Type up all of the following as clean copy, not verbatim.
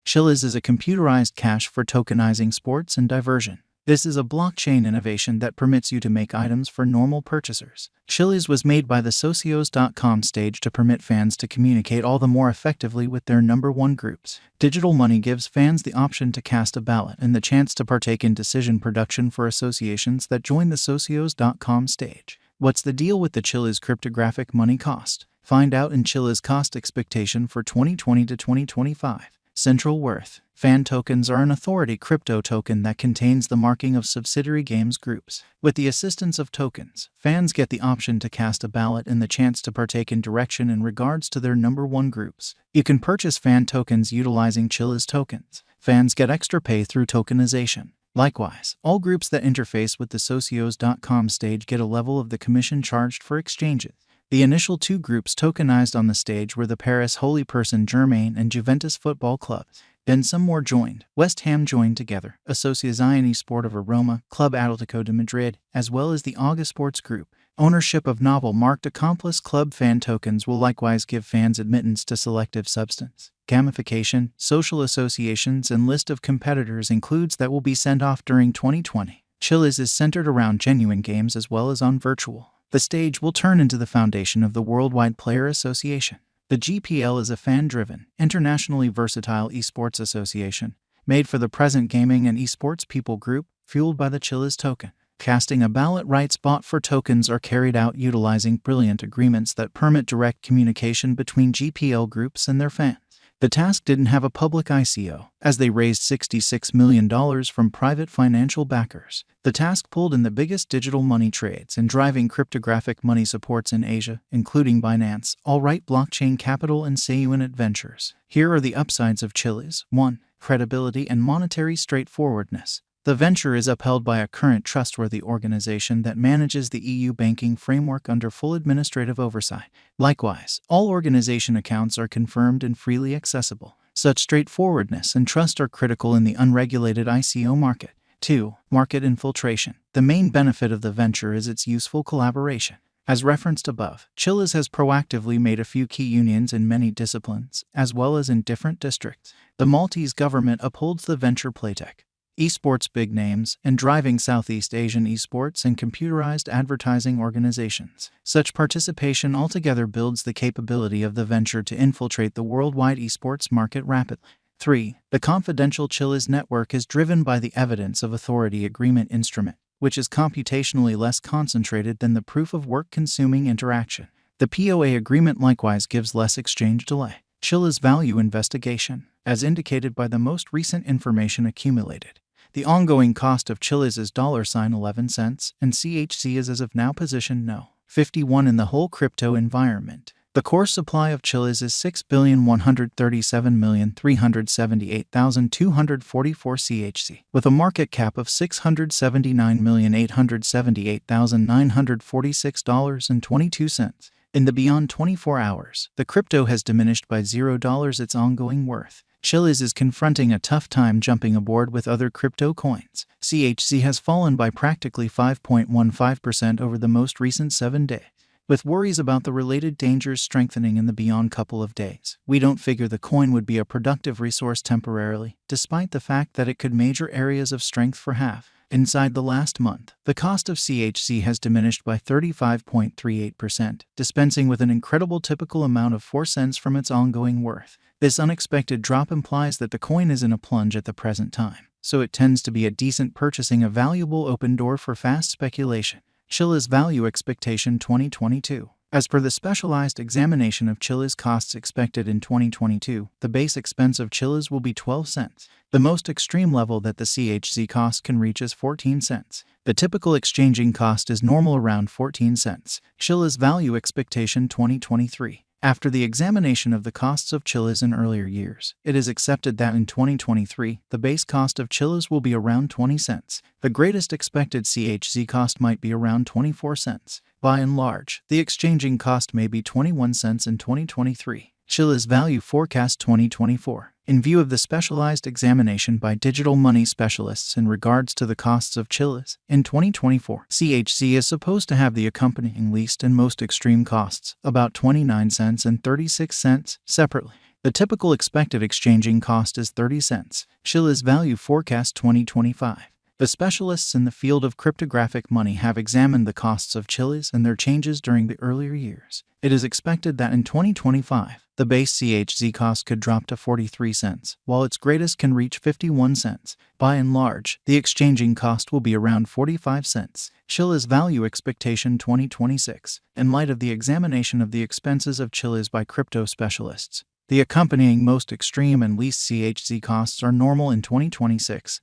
Chiliz is a computerized cash for tokenizing sports and diversion. This is a blockchain innovation that permits you to make items for normal purchasers. Chiliz was made by the Socios.com stage to permit fans to communicate all the more effectively with their number one groups. Digital money gives fans the option to cast a ballot and the chance to partake in decision production for associations that join the Socios.com stage. What's the deal with the Chiliz cryptographic money cost? Find out in Chiliz cost expectation for 2020 to 2025. Central Worth. Fan tokens are an authority crypto token that contains the marking of subsidiary games groups. With the assistance of tokens, fans get the option to cast a ballot and the chance to partake in direction in regards to their number one groups. You can purchase fan tokens utilizing Chiliz tokens. Fans get extra pay through tokenization. Likewise, all groups that interface with the Socios.com stage get a level of the commission charged for exchanges. The initial two groups tokenized on the stage were the Paris Holy Person Germain and Juventus football clubs. Then some more joined. West Ham joined together, Asociación Esportiva Roma, Club Atlético de Madrid, as well as the Auga Sports Group. Ownership of novel marked accomplice club fan tokens will likewise give fans admittance to selective substance. Gamification, social associations, and list of competitors includes that will be sent off during 2020. Chiliz is centered around genuine games as well as on virtual. The stage will turn into the foundation of the Worldwide Player Association. The GPL is a fan-driven, internationally versatile esports association, made for the present gaming and esports people group, fueled by the Chiliz token. Casting a ballot rights bought for tokens are carried out utilizing brilliant agreements that permit direct communication between GPL groups and their fans. The task didn't have a public ICO, as they raised $66 million from private financial backers. The task pulled in the biggest digital money trades and driving cryptographic money supports in Asia, including Binance, Allright Blockchain Capital, and Sayuan Ventures. Here are the upsides of Chiliz. 1. Credibility and monetary straightforwardness. The venture is upheld by a current trustworthy organization that manages the EU banking framework under full administrative oversight. Likewise, all organization accounts are confirmed and freely accessible. Such straightforwardness and trust are critical in the unregulated ICO market. 2. Market infiltration. The main benefit of the venture is its useful collaboration. As referenced above, Chiliz has proactively made a few key unions in many disciplines, as well as in different districts. The Maltese government upholds the venture playtech. Esports big names, and driving Southeast Asian esports and computerized advertising organizations. Such participation altogether builds the capability of the venture to infiltrate the worldwide esports market rapidly. 3. The confidential Chiliz network is driven by the evidence of authority agreement instrument, which is computationally less concentrated than the proof of work consuming interaction. The POA agreement likewise gives less exchange delay. Chiliz value investigation, as indicated by the most recent information accumulated. The ongoing cost of Chiliz is $11 cents, and CHC is as of now position No. 51 in the whole crypto environment. The core supply of Chiliz is 6,137,378,244 CHC, with a market cap of $679,878,946.22. In the beyond 24 hours, the crypto has diminished by $0 its ongoing worth. Chiliz is confronting a tough time jumping aboard with other crypto coins. CHC has fallen by practically 5.15% over the most recent 7 days, with worries about the related dangers strengthening in the beyond couple of days. We don't figure the coin would be a productive resource temporarily, despite the fact that it could major areas of strength for half. Inside the last month, the cost of CHC has diminished by 35.38%, dispensing with an incredible typical amount of 4 cents from its ongoing worth. This unexpected drop implies that the coin is in a plunge at the present time, so it tends to be a decent purchasing a valuable open door for fast speculation. Chiliz value expectation 2022. As per the specialized examination of Chiliz costs expected in 2022, the base expense of Chiliz will be 12 cents. The most extreme level that the CHC cost can reach is 14 cents. The typical exchanging cost is normal around 14 cents. Chiliz value expectation 2023. After the examination of the costs of Chiliz in earlier years, it is accepted that in 2023, the base cost of Chiliz will be around 20 cents. The greatest expected CHC cost might be around 24 cents. By and large, the exchanging cost may be 21 cents in 2023. Chiliz value forecast 2024. In view of the specialized examination by digital money specialists in regards to the costs of Chiliz, in 2024, CHC is supposed to have the accompanying least and most extreme costs, about 29 cents and 36 cents, separately. The typical expected exchanging cost is 30 cents. Chiliz Value Forecast 2025. The specialists in the field of cryptographic money have examined the costs of Chiliz and their changes during the earlier years. It is expected that in 2025, the base CHZ cost could drop to 43 cents, while its greatest can reach 51 cents. By and large, the exchanging cost will be around 45 cents. Chiliz Value Expectation 2026. In light of the examination of the expenses of Chiliz by crypto specialists, the accompanying most extreme and least CHZ costs are normal in 2026.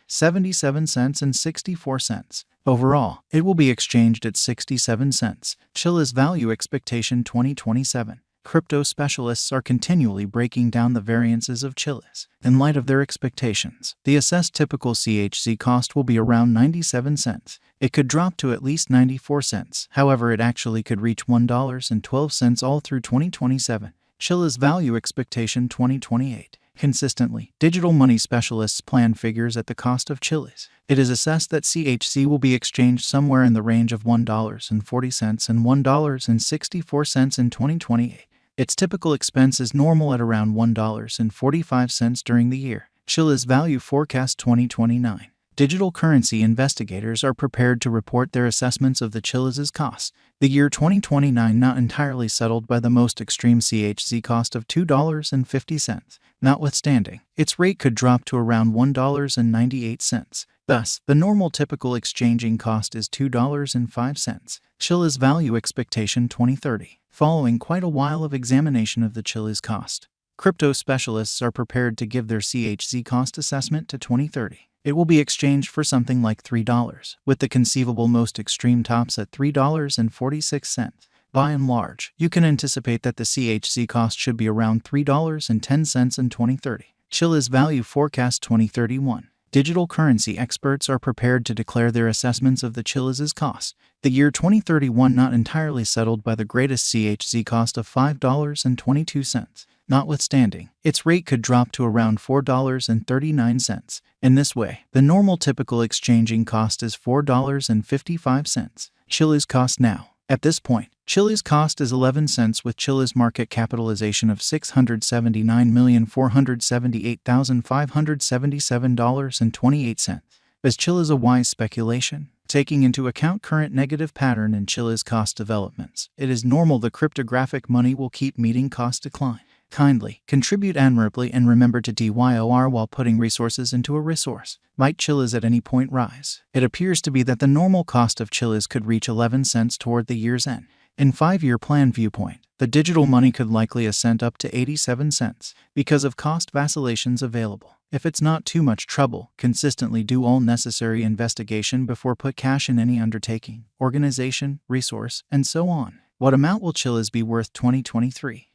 77 cents and 64 cents. Overall, it will be exchanged at 67 cents. Chiliz Value Expectation 2027. Crypto specialists are continually breaking down the variances of Chiliz. In light of their expectations, the assessed typical CHZ cost will be around 97 cents. It could drop to at least 94 cents. However, it actually could reach $1.12 all through 2027. Chiliz Value Expectation 2028. Consistently, digital money specialists plan figures at the cost of Chiliz. It is assessed that CHZ will be exchanged somewhere in the range of $1.40 and $1.64 in 2028. Its typical expense is normal at around $1.45 during the year. Chiliz Value Forecast 2029. Digital currency investigators are prepared to report their assessments of the Chiliz's costs. The year 2029 not entirely settled by the most extreme CHZ cost of $2.50. Notwithstanding, its rate could drop to around $1.98. Thus, the normal typical exchanging cost is $2.05. Chiliz Value Expectation 2030. Following quite a while of examination of the Chiliz cost, crypto specialists are prepared to give their CHZ cost assessment to 2030. It will be exchanged for something like $3, with the conceivable most extreme tops at $3.46. By and large, you can anticipate that the CHZ cost should be around $3.10 in 2030. Chiliz Value Forecast 2031. Digital currency experts are prepared to declare their assessments of the Chiliz's cost. The year 2031 not entirely settled by the greatest CHZ cost of $5.22. Notwithstanding, its rate could drop to around $4.39. In this way, the normal typical exchanging cost is $4.55. Chiliz cost now. At this point, Chiliz cost is 11 cents with Chiliz market capitalization of $679,478,577.28. Is Chiliz a wise speculation? Taking into account current negative pattern in Chiliz cost developments, it is normal the cryptographic money will keep meeting cost decline. Kindly contribute admirably and remember to DYOR while putting resources into a resource. Might Chiliz at any point rise? It appears to be that the normal cost of Chiliz could reach 11 cents toward the year's end. In 5-year plan viewpoint, the digital money could likely ascend up to 87 cents because of cost vacillations available. If it's not too much trouble, consistently do all necessary investigation before put cash in any undertaking, organization, resource, and so on. What amount will Chiliz be worth 2023?